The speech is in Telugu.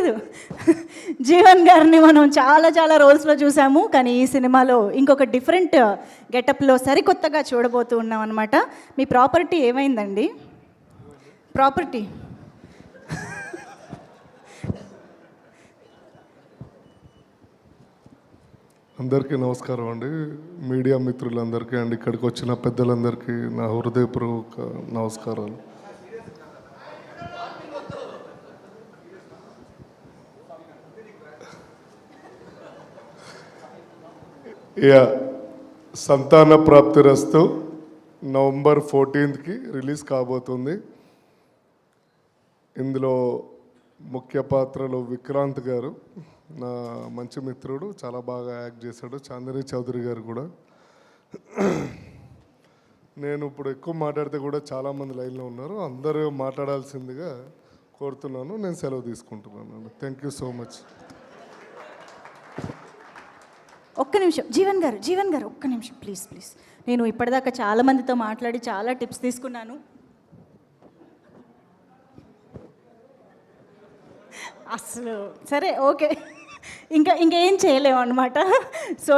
లేదు. జీవన్ గారిని మనం చాలా చాలా రోల్స్లో చూసాము, కానీ ఈ సినిమాలో ఇంకొక డిఫరెంట్ గెటప్లో సరికొత్తగా చూడబోతూ ఉన్నాం అనమాట. మీ ప్రాపర్టీ ఏమైందండి? ప్రాపర్టీ అందరికీ నమస్కారం అండి, మీడియా మిత్రులందరికీ అండ్ ఇక్కడికి వచ్చిన పెద్దలందరికీ నా హృదయపూర్వక నమస్కారాలు. సంతాన ప్రాప్తిరస్తు నవంబర్ 14కి రిలీజ్ కాబోతుంది. ఇందులో ముఖ్య పాత్రలో విక్రాంత్ గారు, నా మంచి మిత్రుడు, చాలా బాగా యాక్ట్ చేశాడు. చాందిని చౌదరి గారు కూడా. నేను ఇప్పుడు ఎక్కువ మాట్లాడితే కూడా చాలామంది లైన్లో ఉన్నారు, అందరూ మాట్లాడాల్సిందిగా కోరుతున్నాను. నేను సెలవు తీసుకుంటున్నాను. Thank you so much. ఒక్క నిమిషం జీవన్ గారు ఒక్క నిమిషం ప్లీజ్. నేను ఇప్పటిదాకా చాలామందితో మాట్లాడి చాలా టిప్స్ తీసుకున్నాను. అసలు సరే, ఓకే, ఇంకా ఇంకేం చేయలేము అనమాట. సో